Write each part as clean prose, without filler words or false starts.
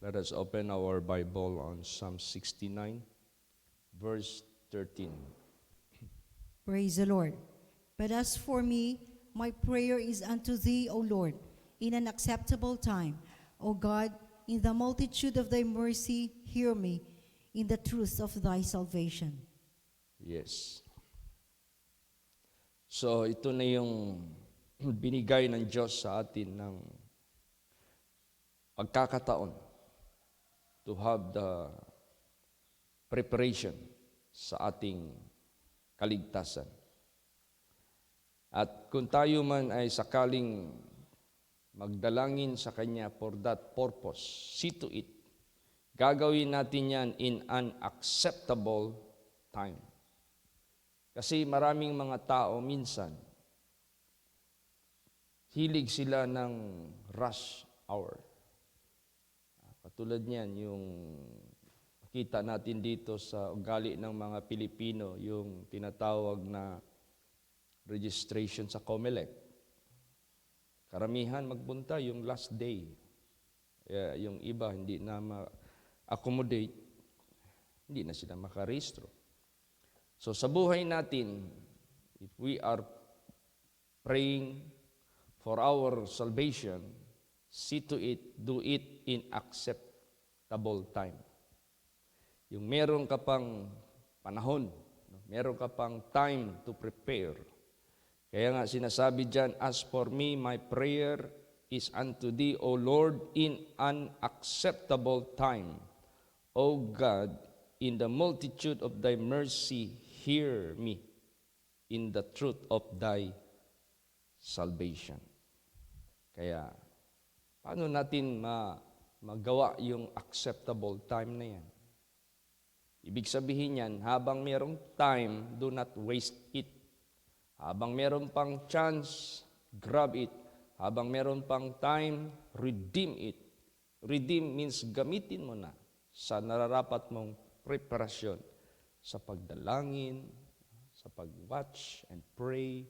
Let us open our Bible on Psalm 69, verse 13. Praise the Lord. But as for me, my prayer is unto thee, O Lord, in an acceptable time. O God, in the multitude of thy mercy, hear me, in the truth of thy salvation. Yes. So ito na yung binigay ng Diyos sa atin ng pagkakataon to have the preparation sa ating kaligtasan. At kung tayo man ay sakaling magdalangin sa Kanya for that purpose, see to it, gagawin natin yan in an acceptable time. Kasi maraming mga tao minsan, hilig sila ng rush hour. Katulad niyan, yung makita natin dito sa ugali ng mga Pilipino, yung tinatawag na registration sa COMELEC. Karamihan magpunta yung last day. Yung iba hindi na ma-accommodate, hindi na sila makarehistro. So sa buhay natin, if we are praying for our salvation, see to it, do it in acceptable time. Yung meron ka pang panahon, meron ka pang time to prepare. Kaya nga sinasabi dyan, as for me, my prayer is unto thee, O Lord, in an acceptable time. O God, in the multitude of thy mercy, hear me in the truth of thy salvation. Kaya, paano natin magawa yung acceptable time na yan? Ibig sabihin yan, habang merong time, do not waste it. Habang meron pang chance, grab it. Habang meron pang time, redeem it. Redeem means gamitin mo na sa nararapat mong preparasyon sa pagdalangin, sa pag-watch and pray,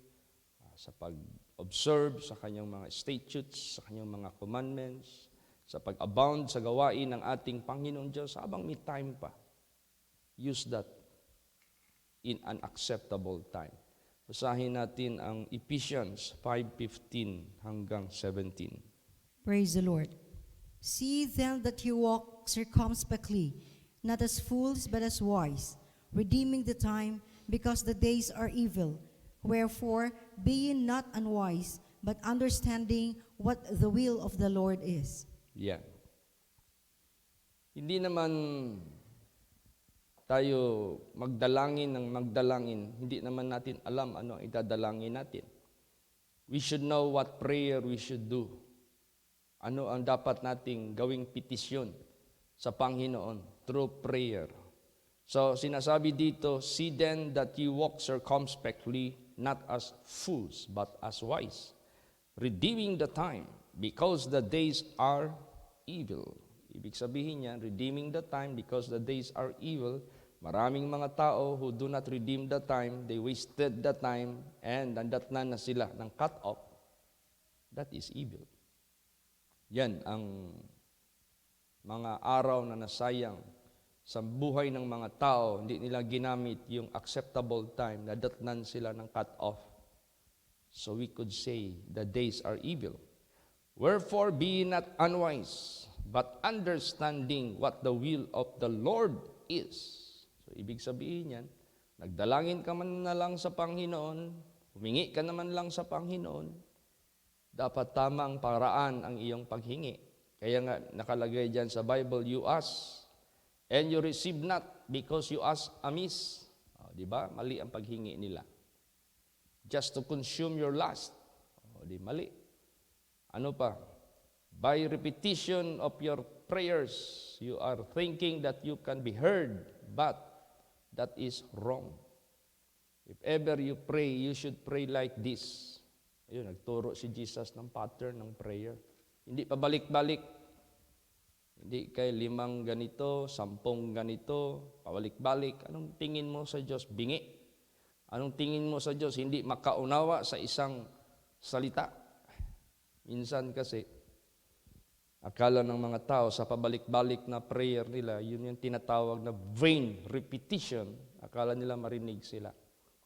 sa pag-observe sa kanyang mga statutes, sa kanyang mga commandments, sa pag-abound sa gawain ng ating Panginoon Diyos habang may time pa. Use that in an acceptable time. Basahin natin ang Ephesians 5:15 hanggang 17. Praise the Lord. See then that you walk circumspectly, not as fools, but as wise, redeeming the time, because the days are evil. Wherefore, be ye not unwise, but understanding what the will of the Lord is. Yan. Hindi naman tayo magdalangin ng magdalangin, hindi naman natin alam ano ang idadalangin natin. We should know what prayer we should do. Ano ang dapat nating gawing petisyon sa Panginoon through prayer. So sinasabi dito, see then that you walk circumspectly, not as fools, but as wise, redeeming the time, because the days are evil. Ibig sabihin yan, redeeming the time because the days are evil. Maraming mga tao who do not redeem the time, they wasted the time, and nandatnan na sila ng cut-off. That is evil. Yan ang mga araw na nasayang sa buhay ng mga tao, hindi nila ginamit yung acceptable time, nadatnan sila ng cut-off. So we could say, the days are evil. Wherefore be not unwise, but understanding what the will of the Lord is. So ibig sabihin yan, nagdalangin ka man na lang sa Panginoon, humingi ka naman lang sa Panginoon, dapat tamang paraan ang iyong paghingi. Kaya nga nakalagay dyan sa Bible, you ask, and you receive not because you ask amiss. Di ba? Mali ang paghingi nila. Just to consume your lust. Di mali. Ano pa? By repetition of your prayers, you are thinking that you can be heard, but that is wrong. If ever you pray, you should pray like this. Ayun, nagturo si Jesus ng pattern ng prayer. Hindi pabalik-balik. Hindi kay 5 ganito, 10 ganito, pabalik-balik. Anong tingin mo sa Diyos? Bingi. Anong tingin mo sa Diyos? Hindi makaunawa sa isang salita. Minsan kasi, Akala ng mga tao sa pabalik-balik na prayer nila, yun yung tinatawag na vain repetition. Akala nila marinig sila.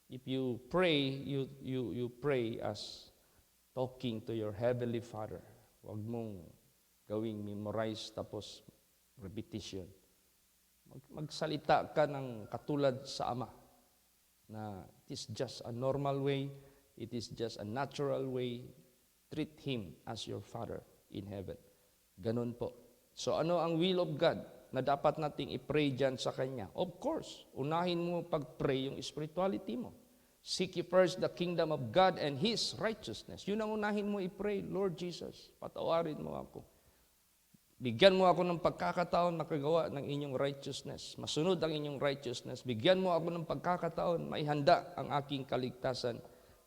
If you pray, you pray as talking to your Heavenly Father. Huwag mong gawing memorize tapos repetition. Magsalita ka ng katulad sa Ama na it is just a normal way, it is just a natural way. Treat Him as your Father in heaven. Ganun po. So ano ang will of God na dapat nating i-pray dyan sa Kanya? Of course, unahin mo pag-pray yung spirituality mo. Seek ye first the kingdom of God and His righteousness. Yun ang unahin mo i-pray, Lord Jesus, patawarin mo ako. Bigyan mo ako ng pagkakataon makagawa ng inyong righteousness. Masunod ang inyong righteousness. Bigyan mo ako ng pagkakataon maihanda ang aking kaligtasan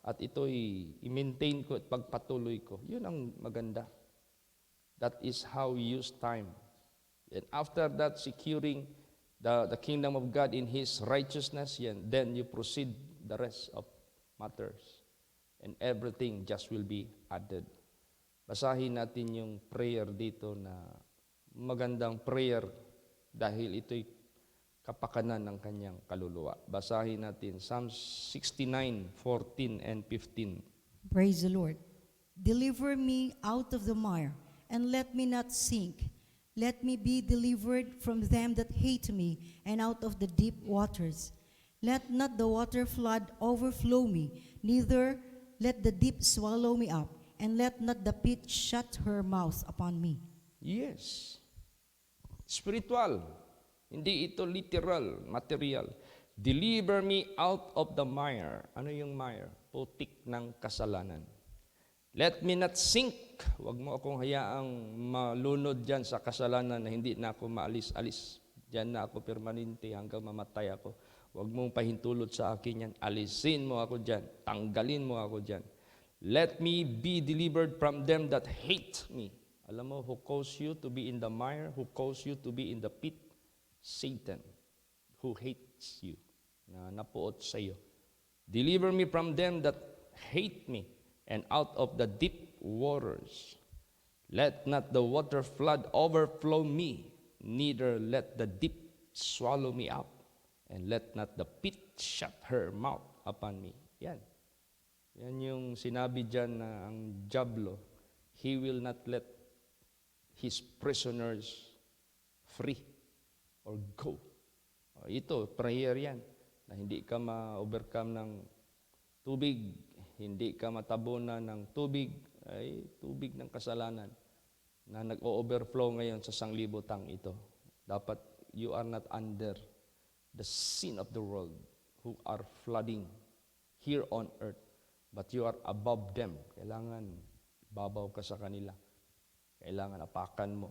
at ito'y i-maintain ko at pagpatuloy ko. Yun ang maganda. That is how we use time. And after that, securing the kingdom of God in His righteousness, then you proceed the rest of matters. And everything just will be added. Basahin natin yung prayer dito na magandang prayer dahil ito'y kapakanan ng kanyang kaluluwa. Basahin natin Psalm 69:14 and 15. Praise the Lord. Deliver me out of the mire, and let me not sink. Let me be delivered from them that hate me, and out of the deep waters. Let not the water flood overflow me, neither let the deep swallow me up, and let not the pit shut her mouth upon me. Yes. Spiritual. Hindi ito literal, material. Deliver me out of the mire. Ano yung mire? Putik ng kasalanan. Let me not sink. Huwag mo akong hayaang malunod dyan sa kasalanan na hindi na ako maalis-alis. Diyan na ako permanente hanggang mamatay ako. Huwag mong pahintulot sa akin yan. Alisin mo ako dyan. Tanggalin mo ako dyan. Let me be delivered from them that hate me. Alam mo, who caused you to be in the mire, who caused you to be in the pit? Satan, who hates you, na napuot sa iyo. Deliver me from them that hate me, and out of the deep waters. Let not the water flood overflow me, neither let the deep swallow me up, and let not the pit shut her mouth upon me. Yan. Yan yung sinabi dyan na ang diablo, he will not let his prisoners free or go. Ito, prayer yan, na hindi ka ma-overcome ng tubig, hindi ka matabunan ng tubig, ay tubig ng kasalanan na nag-o-overflow ngayon sa sanglibutang ito. Dapat you are not under the sin of the world who are flooding here on earth, but you are above them. Kailangan babaw ka sa kanila. Kailangan apakan mo.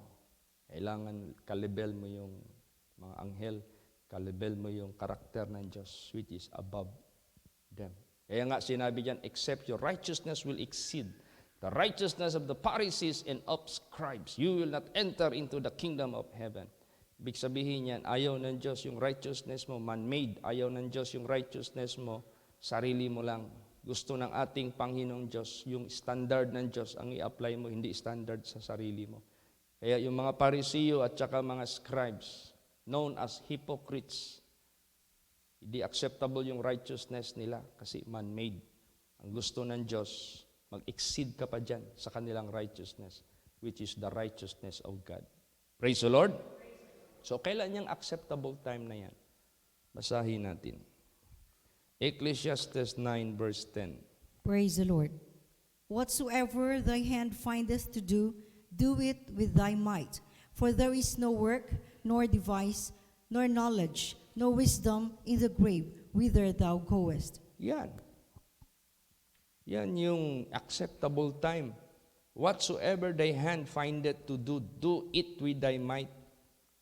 Kailangan kalibel mo yung mga anghel. Kalibel mo yung karakter ng Diyos, which is above them. Kaya nga sinabi diyan, except your righteousness will exceed the righteousness of the Pharisees and of scribes, you will not enter into the kingdom of heaven. Ibig sabihin yan, ayaw ng Diyos yung righteousness mo, man-made. Ayaw ng Diyos yung righteousness mo, sarili mo lang. Gusto ng ating Panginoong Diyos, yung standard ng Diyos, ang i-apply mo, hindi standard sa sarili mo. Kaya yung mga Pariseo at saka mga scribes, known as hypocrites, hindi acceptable yung righteousness nila kasi man-made. Ang gusto ng Diyos, mag-exceed ka pa dyan sa kanilang righteousness, which is the righteousness of God. Praise the Lord. So, kailan yung acceptable time na yan? Basahin natin. Ecclesiastes 9 verse 10. Praise the Lord. Whatsoever thy hand findeth to do, do it with thy might. For there is no work, nor device, nor knowledge, nor wisdom in the grave whither thou goest. Yan. Yan yung acceptable time. Whatsoever thy hand findeth to do, do it with thy might.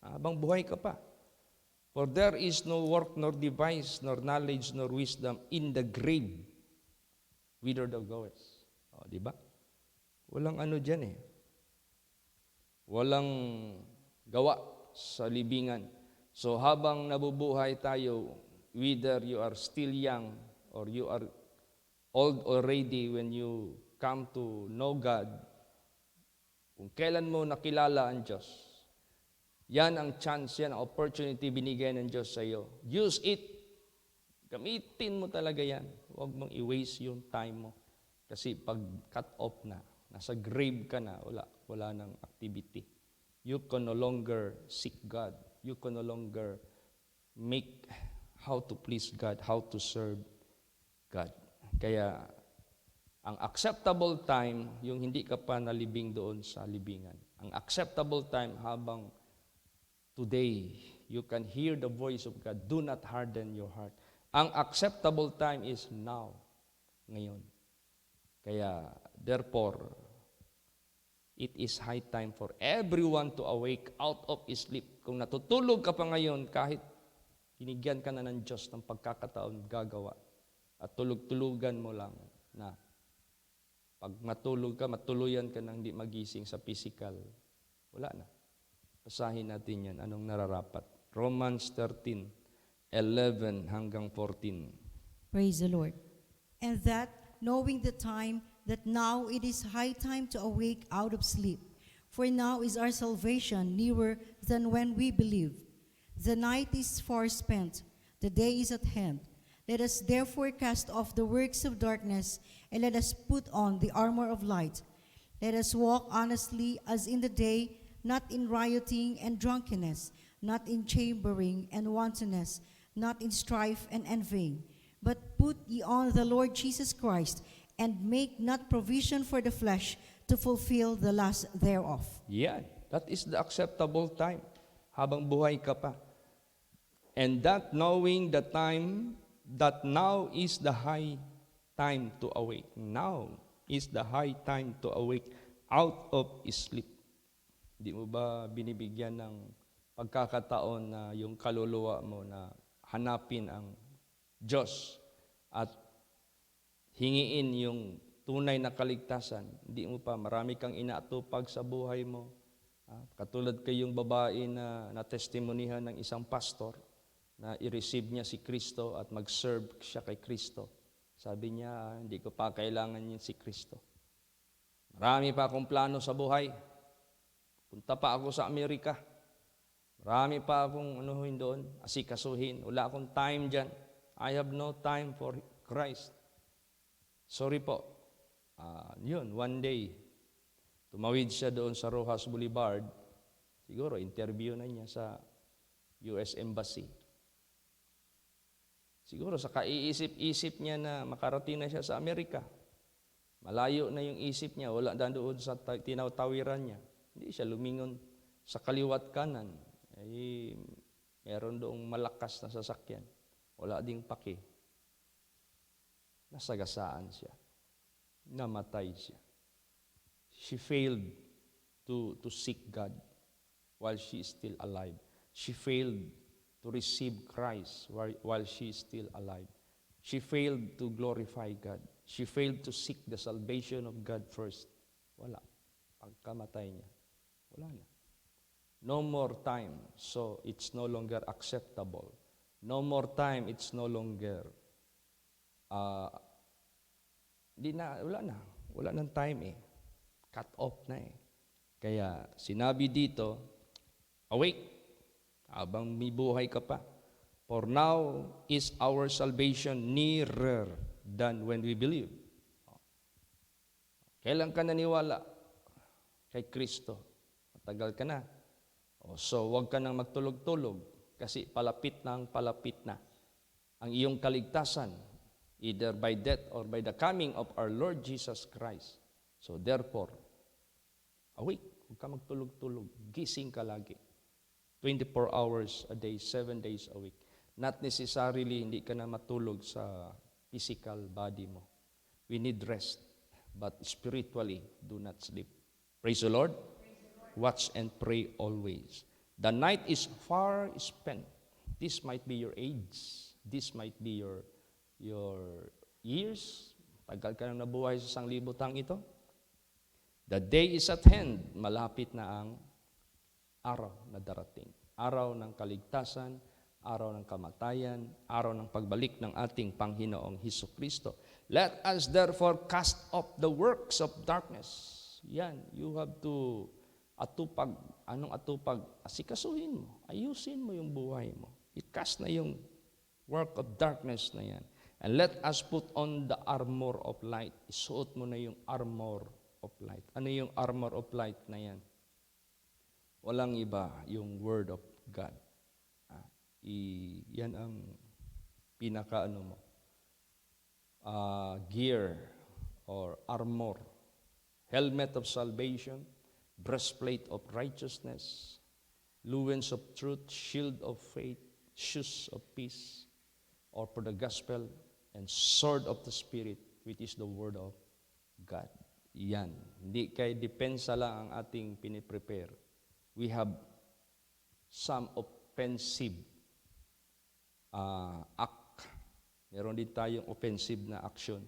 Habang buhay ka pa. For there is no work, nor device, nor knowledge, nor wisdom in the grave whither thou goest. O, di ba? Walang ano dyan eh. Walang gawa sa libingan. So habang nabubuhay tayo, whether you are still young or you are old already when you come to know God, Kung kailan mo nakilala ang Diyos, yan ang chance, yan ang opportunity binigay ng Diyos sa iyo. Use it. Gamitin mo talaga yan. Huwag mong i-waste yung time mo. Kasi pag cut off na, nasa grave ka na, wala nang activity. You can no longer seek God. You can no longer make how to please God, how to serve God. Kaya, ang acceptable time, yung hindi ka pa nalibing doon sa libingan. Ang acceptable time habang today, you can hear the voice of God. Do not harden your heart. Ang acceptable time is now, ngayon. Kaya, therefore, it is high time for everyone to awake out of his sleep. Kung natutulog ka pa ngayon, kahit binigyan ka na ng Diyos ng pagkakataon gagawa, at tulog-tulugan mo lang na pag matulog ka, matuluyan ka nang hindi magising sa physical, wala na. Basahin natin yan, anong nararapat. Romans 13:11 hanggang 14. Praise the Lord. And that, knowing the time, that now it is high time to awake out of sleep. For now is our salvation nearer than when we believed. The night is far spent, the day is at hand. Let us therefore cast off the works of darkness, and let us put on the armor of light. Let us walk honestly as in the day, not in rioting and drunkenness, not in chambering and wantonness, not in strife and envying. But put ye on the Lord Jesus Christ, and make not provision for the flesh to fulfill the lust thereof. Yan, that is the acceptable time, habang buhay ka pa. And that knowing the time, that now is the high time to awake. Now is the high time to awake out of sleep. Di mo ba binibigyan ng pagkakataon na yung kaluluwa mo na hanapin ang Diyos at hingiin yung tunay na kaligtasan? Hindi mo pa, marami kang inaatupag sa buhay mo. Katulad kayong babae na natestimonihan ng isang pastor na i-receive niya si Kristo at mag-serve siya kay Kristo. Sabi niya, hindi ko pa kailangan yun si Kristo. Marami pa akong plano sa buhay. Punta pa ako sa Amerika. Marami pa akong doon, asikasuhin. Wala akong time dyan. I have no time for Christ. Sorry po. Yun, one day, tumawid siya doon sa Rojas Boulevard. Siguro, interview na niya sa US Embassy. Siguro sa kaiisip-isip niya na makarating na siya sa Amerika. Malayo na yung isip niya, wala na doon sa tinatawiran niya. Hindi siya lumingon sa kaliwat kanan. Meron doong malakas na sasakyan. Wala ding paki. Nasagasaan siya. Namatay siya. She failed to seek God while she is still alive. She failed to receive Christ while she is still alive. She failed to glorify God. She failed to seek the salvation of God first. Wala. Pagkamatay niya, wala na. No more time, so it's no longer acceptable. No more time, it's no longer, wala nang time eh. Cut off na eh. Kaya sinabi dito, awake, habang may buhay ka pa. For now is our salvation nearer than when we believe. Kailan ka naniwala kay Kristo? Matagal ka na. So, huwag ka nang magtulog-tulog kasi palapit na ang iyong kaligtasan, either by death or by the coming of our Lord Jesus Christ. So, therefore, awake. Huwag ka magtulog-tulog. Gising ka lagi. 24 hours a day, 7 days a week. Not necessarily hindi ka na matulog sa physical body mo. We need rest, but spiritually, do not sleep. Praise the Lord. Watch and pray always. The night is far spent. This might be your age. This might be your years. Tagal ka nang nabuhay sa sanglibutang ito. The day is at hand. Malapit na ang araw na darating. Araw ng kaligtasan, araw ng kamatayan, araw ng pagbalik ng ating Panginoong Hesukristo. Let us therefore cast off the works of darkness. Yan, you have to atupag. Anong atupag? Asikasuhin mo. Ayusin mo yung buhay mo. I-cast na yung work of darkness na yan. And let us put on the armor of light. Isuot mo na yung armor of light. Ano yung armor of light na yan? Walang iba, yung Word of God. Yan ang gear or armor. Helmet of salvation, breastplate of righteousness, loins of truth, shield of faith, shoes of peace, or for the gospel, and sword of the Spirit, which is the Word of God. Yan. Hindi kay depensa lang ang ating piniprepare. We have some offensive act. Meron din tayong offensive na action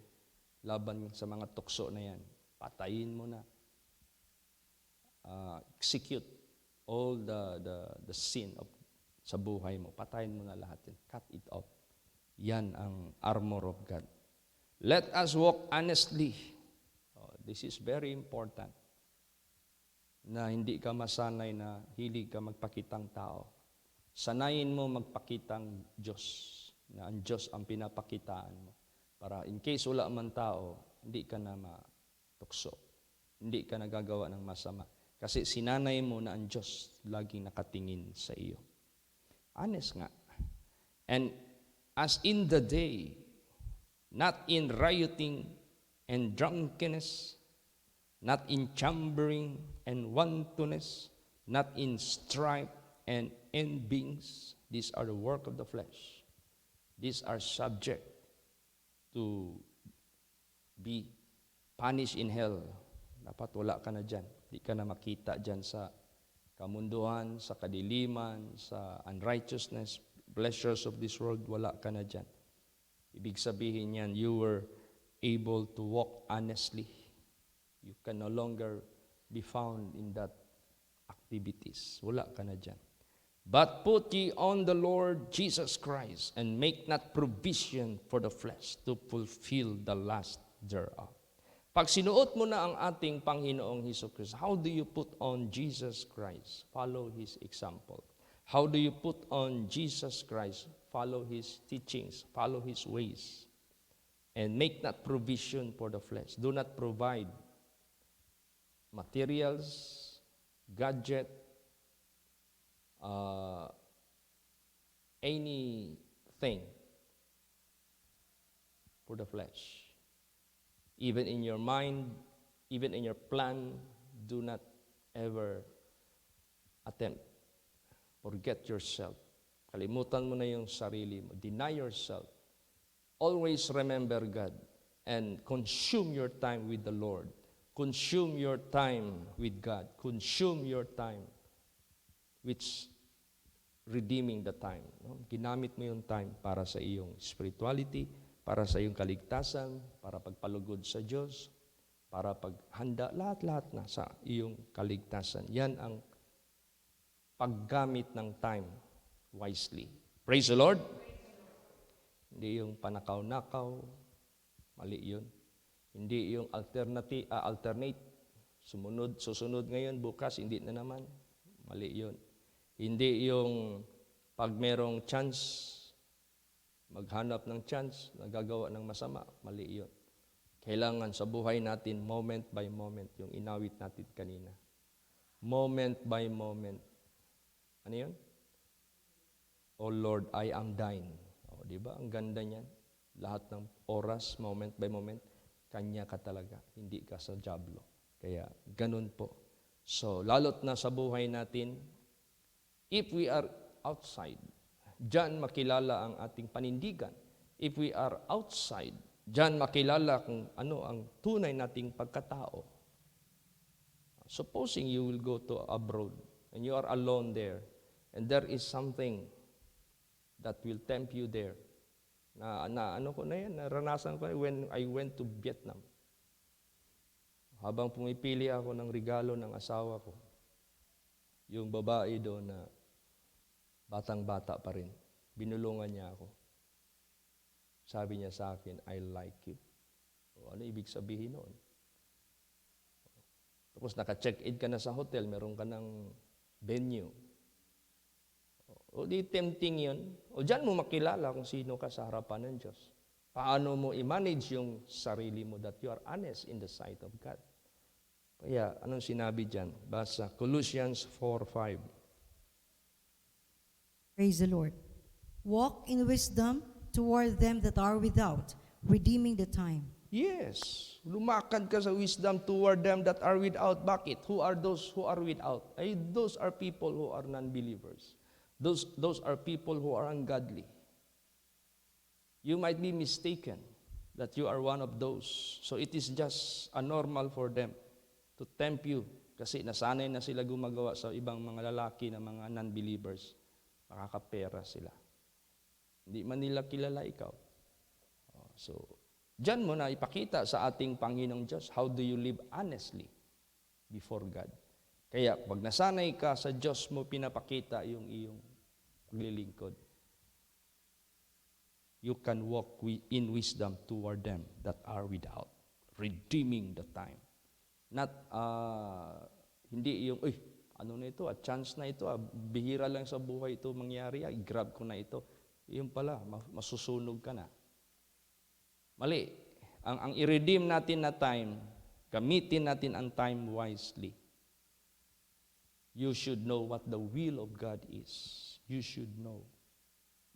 laban sa mga tukso na yan. Patayin mo na. Execute all the sin sa buhay mo. Patayin mo na lahat yan. Cut it off. Yan ang armor of God. Let us walk honestly. This is very important. Na hindi ka masanay na hilig ka magpakitang tao. Sanayin mo magpakitang Diyos. Na ang Diyos ang pinapakitaan mo. Para in case wala man tao, hindi ka na matukso. Hindi ka nagagawa ng masama. Kasi sinanay mo na ang Diyos laging nakatingin sa iyo. Honest nga. And as in the day, not in rioting and drunkenness, not in chambering and wantonness, not in strife and envyings. These are the work of the flesh. These are subject to be punished in hell. Dapat wala ka na dyan. Di ka na makita dyan sa kamunduhan, sa kadiliman, sa unrighteousness, pleasures of this world. Wala ka na dyan. Ibig sabihin yan, you were able to walk honestly. You can no longer be found in that activities. Wala ka na dyan. But put ye on the Lord Jesus Christ, and make not provision for the flesh to fulfill the lust thereof. Pag sinuot mo na ang ating Panginoong Hesus-Kristo, how do you put on Jesus Christ? Follow His example. How do you put on Jesus Christ? Follow His teachings, follow His ways. And make not provision for the flesh. Do not provide materials, gadget, anything for the flesh. Even in your mind, even in your plan, do not ever attempt. Forget yourself. Kalimutan mo na yung sarili mo. Deny yourself. Always remember God and consume your time with the Lord. Consume your time with God. Consume your time which redeeming the time. No? Ginamit mo yung time para sa iyong spirituality, para sa iyong kaligtasan, para pagpalugod sa Diyos, para paghanda, lahat-lahat na sa iyong kaligtasan. Yan ang paggamit ng time wisely. Praise the Lord! Hindi yung panakaw-nakaw, mali yun. Hindi yung alternate, susunod ngayon, bukas, hindi na naman, mali yun. Hindi yung pag merong chance, maghanap ng chance, nagagawa ng masama, mali yun. Kailangan sa buhay natin, moment by moment, yung inawit natin kanina. Moment by moment. Ano yun? Oh Lord, I am thine. O, di ba? Ang ganda niyan. Lahat ng oras, moment by moment, Kanya ka talaga. Hindi ka sa diablo. Kaya, ganun po. So, lalot na sa buhay natin, if we are outside, diyan makilala ang ating panindigan. If we are outside, diyan makilala kung ano ang tunay nating pagkatao. Supposing you will go to abroad and you are alone there, and there is something that will tempt you there. Naranasan ko when I went to Vietnam. Habang pumipili ako ng regalo ng asawa ko, yung babae doon na batang-bata pa rin, binulungan niya ako. Sabi niya sa akin, I like you. O, ano ibig sabihin noon? Tapos naka-check-in ka na sa hotel, meron ka ng venue. O di tempting yun. O diyan mo makilala kung sino ka sa harapan ng Diyos. Paano mo i-manage yung sarili mo that you are honest in the sight of God. Kaya, anong sinabi diyan? Basa Colossians 4:5. Praise the Lord. Walk in wisdom toward them that are without, redeeming the time. Yes, lumakad ka sa wisdom toward them that are without. Bakit? Who are those who are without? Ay, those are people who are non-believers. Those are people who are ungodly. You might be mistaken that you are one of those. So it is just a normal for them to tempt you kasi nasanay na sila gumagawa sa ibang mga lalaki na mga non-believers. Makakapera sila. Hindi man nila kilala ikaw. So, diyan mo na ipakita sa ating Panginoong Diyos, how do you live honestly before God? Kaya pag nasanay ka sa Diyos mo, pinapakita yung iyong paglilingkod. You can walk in wisdom toward them that are without, redeeming the time. Not, hindi yung, ano na ito, chance na ito, bihira lang sa buhay ito mangyari, i-grab ko na ito. Yung pala, masusunog ka na. Mali. Ang i-redeem natin na time, gamitin natin ang time wisely. You should know what the will of God is. You should know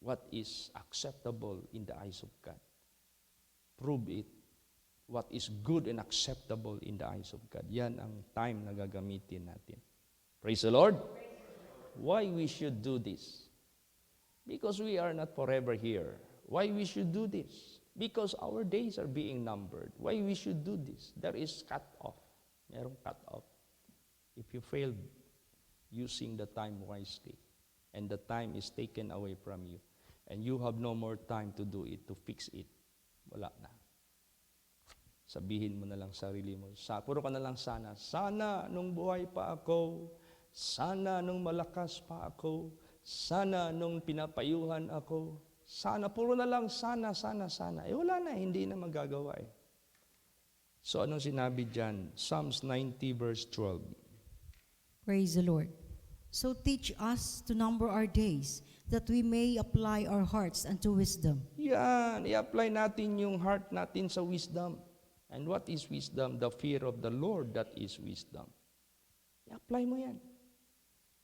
what is acceptable in the eyes of God. Prove it. What is good and acceptable in the eyes of God. Yan ang time na gagamitin natin. Praise the Lord. Why we should do this? Because we are not forever here. Why we should do this? Because our days are being numbered. Why we should do this? There is cut off. Merong cut off. If you fail using the time wisely, and the time is taken away from you, and you have no more time to do it, to fix it, wala na. Sabihin mo na lang sarili mo, puro ka na lang sana. Sana nung buhay pa ako, sana nung malakas pa ako, sana nung pinapayuhan ako, sana, puro na lang, sana. Wala na, hindi na magagawa eh. So, anong sinabi dyan? Psalms 90 verse 12. Praise the Lord. So teach us to number our days, that we may apply our hearts unto wisdom. Yan, i-apply natin yung heart natin sa wisdom. And what is wisdom? The fear of the Lord, that is wisdom. I-apply mo yan.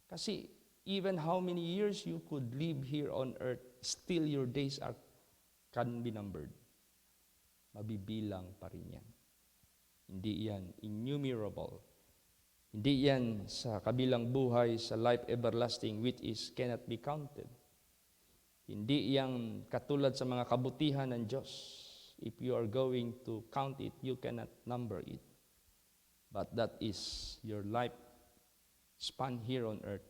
Kasi, even how many years you could live here on earth, still your days can be numbered. Mabibilang pa rin yan. Hindi yan innumerable. Hindi yan sa kabilang buhay, sa life everlasting, which is cannot be counted. Hindi yan katulad sa mga kabutihan ng Diyos. If you are going to count it, you cannot number it. But that is your life span here on earth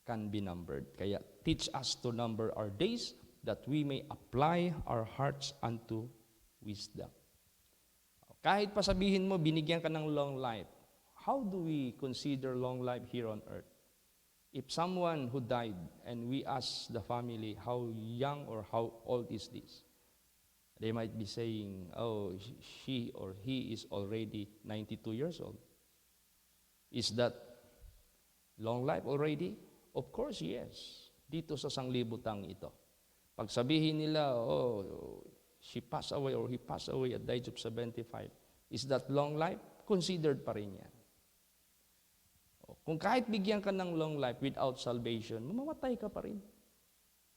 can be numbered. Kaya teach us to number our days that we may apply our hearts unto wisdom. Kahit pa sabihin mo, binigyan ka ng long life, how do we consider long life here on earth? If someone who died and we ask the family, how young or how old is this? They might be saying, oh, she or he is already 92 years old. Is that long life already? Of course, yes. Dito sa sanglibutang ito. Pag sabihin nila, oh, she passed away or he passed away at the age of 75, is that long life? Considered pa rin yan. Kung kahit bigyan ka ng long life without salvation, mamamatay ka pa rin.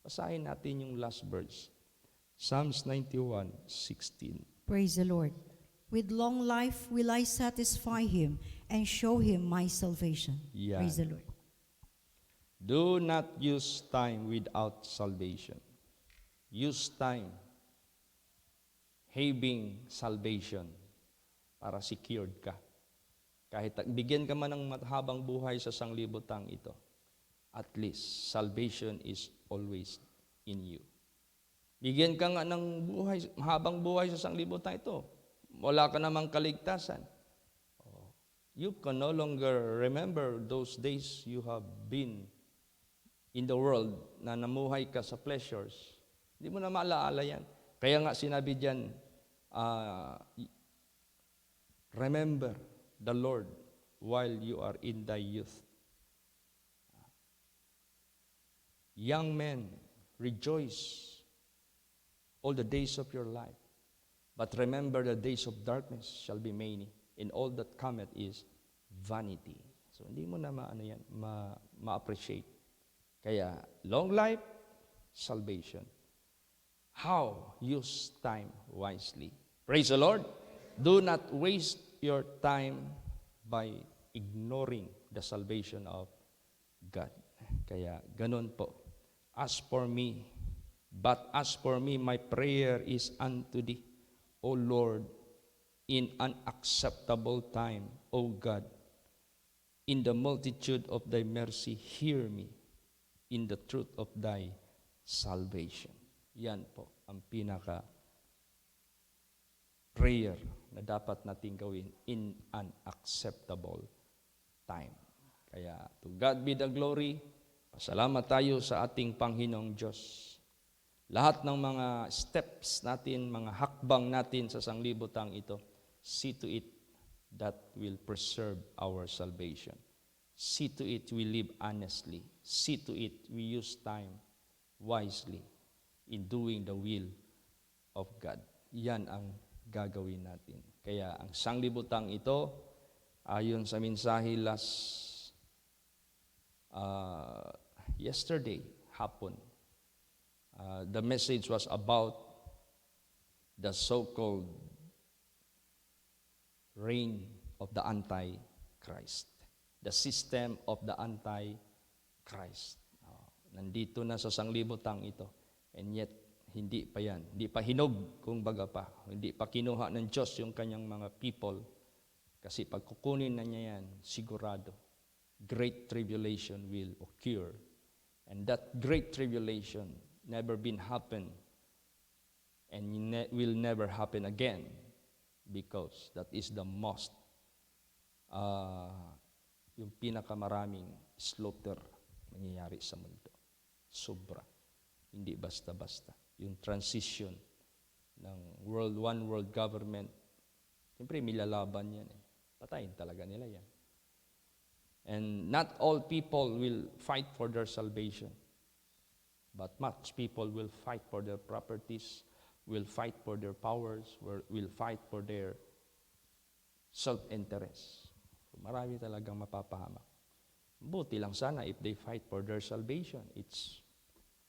Basahin natin yung last verse. Psalms 91:16. Praise the Lord. With long life will I satisfy him and show him my salvation. Yan. Praise the Lord. Do not use time without salvation. Use time having salvation para secured ka. Kahit bigyan ka man ng mahabang buhay sa sanglibutang ito, at least salvation is always in you. Bigyan ka nga ng buhay, mahabang buhay sa sanglibutang ito, wala ka namang kaligtasan. You can no longer remember those days you have been in the world na namuhay ka sa pleasures. Hindi mo na maalaala yan. Kaya nga sinabi diyan, remember the Lord while you are in thy youth. Young men, rejoice all the days of your life. But remember, the days of darkness shall be many, and all that cometh is vanity. So hindi mo na ma-appreciate. Kaya, long life, salvation. How? Use time wisely. Praise the Lord. Do not waste your time by ignoring the salvation of God. Kaya, ganun po. As for me, my prayer is unto thee, O Lord, in an acceptable time, O God. In the multitude of thy mercy, hear me. In the truth of thy salvation. Yan po ang pinaka prayer na dapat nating gawin in an acceptable time. Kaya to God be the glory. Pasalamat tayo sa ating Panginoong Diyos. Lahat ng mga steps natin, mga hakbang natin sa sanglibutang ito, see to it that will preserve our salvation. See to it we live honestly. See to it we use time wisely in doing the will of God. Yan ang gagawin natin. Kaya ang sanglibutang ito, ayon sa mensahe yesterday, hapon, the message was about the so-called reign of the Antichrist. The system of the Antichrist. Nandito na sa sanglibutang ito. And yet, hindi pa yan. Hindi pa hinog, kung baga pa. Hindi pa kinuha ng Diyos yung kanyang mga people. Kasi pag kukunin na niya yan, sigurado, great tribulation will occur. And that great tribulation never been happen and will never happen again because that is the most yung pinakamaraming slaughter nangyayari sa mundo. Sobra. Hindi basta-basta. Yung transition ng one world government, siyempre milalaban yan. Patayin talaga nila yan. And not all people will fight for their salvation. But much people will fight for their properties, will fight for their powers, will fight for their self-interest. So, marami talagang mapapahamak. Buti lang sana if they fight for their salvation. It's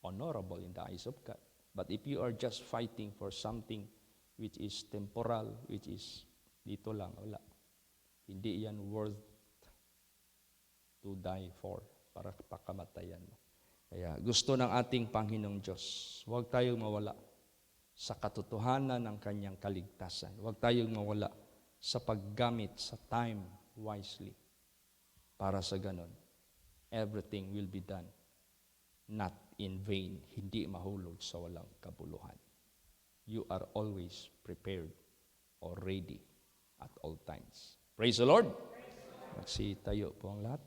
honorable in the eyes of God. But if you are just fighting for something which is temporal, which is dito lang, wala. Hindi yan worth to die for, para pakamatayan mo. Kaya gusto ng ating Panginoong Diyos, huwag tayong mawala sa katotohanan ng kanyang kaligtasan. Huwag tayong mawala sa paggamit sa time wisely. Para sa ganon, everything will be done, not in vain, hindi mahulog sa walang kabuluhan. You are always prepared or ready at all times. Praise the Lord! Magsitayo po ang lahat.